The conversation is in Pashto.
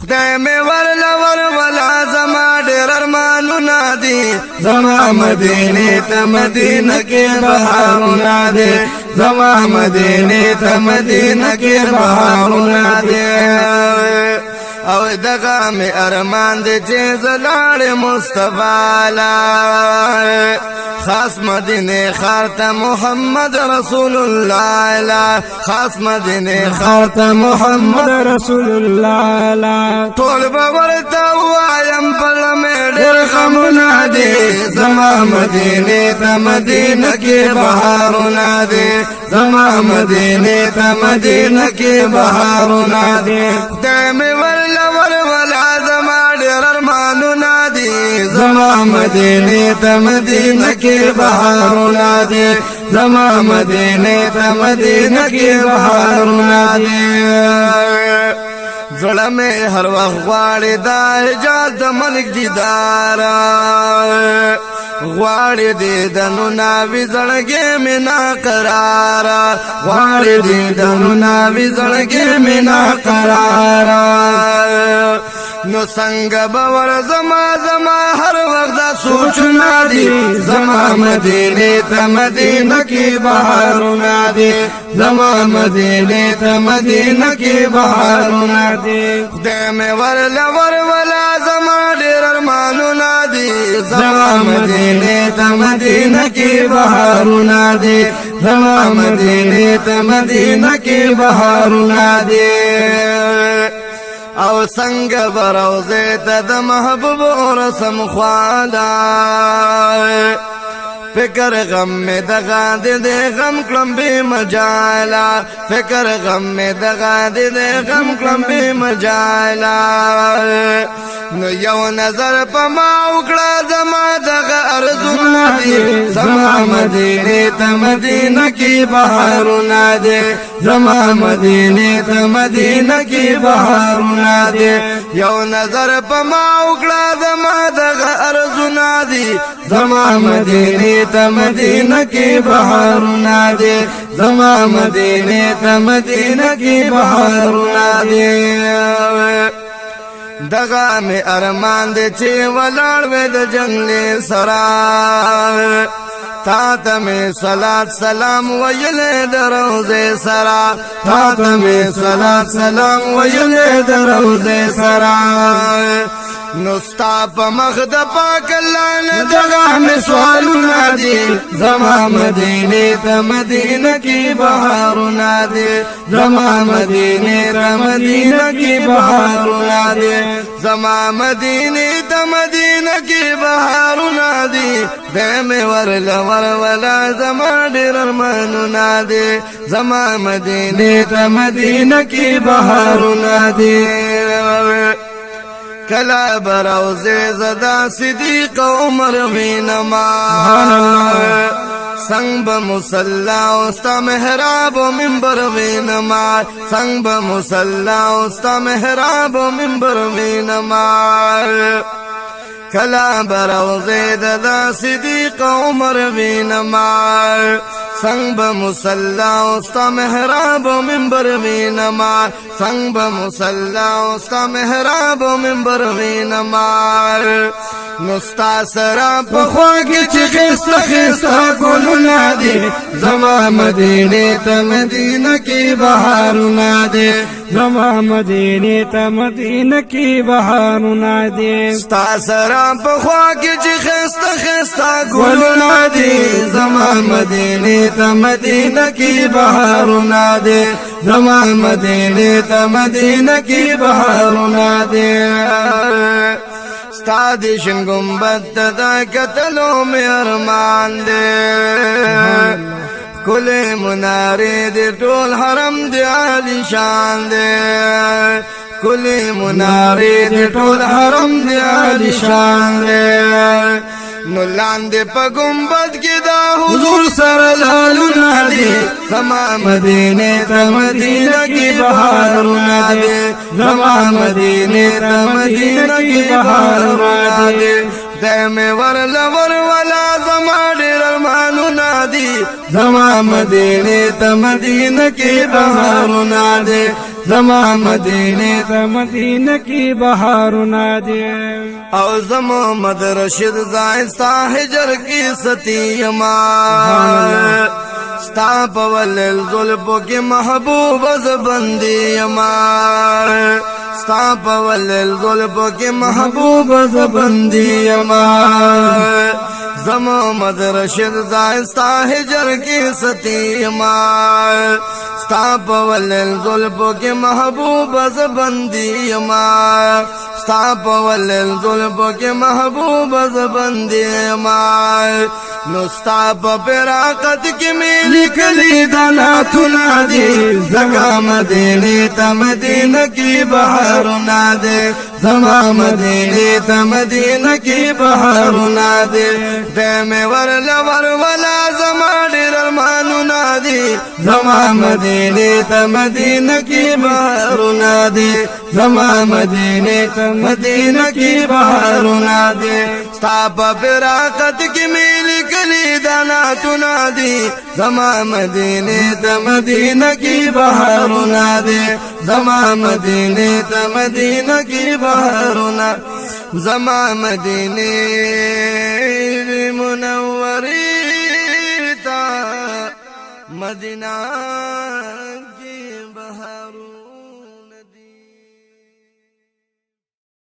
خدای می ولا زما ډېر ارمانونه دي زما مدینه ته مدینه کې بهارونه دي زما مدینه ته مدینه کې بهارونه دي او دغه می ارمان دي چې زلاړ مصطفی لا خاص مدینه خارت محمد رسول الله لا خاص مدینه خارت محمد رسول الله لا ټول باورته وایم پر مې ډېر غمونه دي زما مدینه ته مدینه کې بهارونه دي زما مدینه ته مدینه کې بهارونه دي خدای مې ولا زما ډېر ارمانونه دي زما مدینه ته مدینه کې بهارونه دي زما مدینه ته مدینه کې بهارونه دي زړه مې هر وخت غواړي دا حجاز د ملک دیدار غواړي دیدنو ناوی زړګې مې نا قرار غواړي دیدنو ناوی زړګې مې نا قرار نو څنګه باور زما هر وخت دا سوچونه دي زما مدینه ته مدینه کې بهارونه دي زما مدینه ته مدینه کې بهارونه دي خدای مې ولا زما ډېر ارمانونه دي زما مدینه ته مدینه کې بهارونه دي زما مدینه ته مدینه کې بهارونه دي او څنګه بروزه ته د محبوب رسم خوالا فکر غم میں دغا دے غم کلم بے مجالا فکر غم میں دغا دے غم کلم بے مجالا نو یو نظر پا ما اکڑا زما دغا ارزونا دے زما مدینه تا مدینہ کی بہارونا دے زما مدینه تا مدینہ کی بہارونا دے یو نظر پا ما اکڑا زما دغا ارزونا دے زما مدینه تا مدینہ کی بہارنا دے زما مدینه تا مدینہ کی بہارنا دے دغا میں ارمان دے چے ولاړ وے د جنگل سرا تا ته میں صلات سلام ویلے د روزے سرا تا ته میں صلات سلام ویلے د روزے سرا نستا پا مخد پاک اللہ نے دغا میں سوالونا دی زما مدینه تا مدینہ کی بہارونا دی زما مدینه تا مدینہ کی بہارونا دی زما مدینه تا مدینہ کی بہارونا دی دیم ورلا زما ډېر ارمانونا دی زما مدینه تا مدینہ کی بہارونا دی کلا براوزه زدا صدیق عمر وینما سنگ بمصلا استا محراب و منبر وینما سنگ بمصلا استا محراب و منبر وینما کلا براوزه زدا صدیق عمر وینما سنگ بمصلا استا محراب و منبر وینما سنگ بمصلا استا محراب و منبر وینما نستا سرا پخواگی چی خستا گلونا دی زما مدینه تا مدینہ کی بہارونا دی زما مدینه تا مدینہ کی بہارونا دی ستا سرا پخواگی چی خستا گلونا دی زما مدینه تا مدینہ کی بہارونا دے زما مدینه تا مدینہ کی بہارونا دے ستا دیشن گنبت دا کتلو میں ارمان دے کل منارے دے ټول حرم دے عالی شان دے کل منارے دے ټول حرم دے عالی شان دے نو لاندې په ګمبد کې دا حضور سره لالونه دي زما مدینه ته مدینه کې بهارونه دي زما مدینه ته مدینه کې بهارونه دي دیم ولا زما ډېر ارمانونه دي زما مدینه ته مدینه کې بهارونه دي زما مدینه ته مدینه کی بهارونه دي او زما محمد رشید زائستا هجر کی ستیما ستا پول الظلفو کی محبوب زبندی ما ستا پول الظلفو کی محبوب زبندی ما زما محمد رشید زائستا هجر کی ستیما ستا پول الظلفو کی محبوب زبندی ما ستا پول الظلفو کی محبوب زبندی ما نو ستا په فراقت کې مې لیکلي دا نعتونه دي زما مدینې ته مدینه کې بهارونه دي زما مدینې ته مدینه کې بهارونه دي دی مې ورلا زما ډېر ارمانونه دي زما مدینې ته مدینه کې بهارونه دي زما مدینې ته مدینه کې بهارونه دي ستا په فراقت کې مې لیکلي دا نعتونه دي زما مدینې ته مدینه کې بهارونه دي زما مدینې ته مدینه کې بهارونه زما مدینې منورې ته مدینه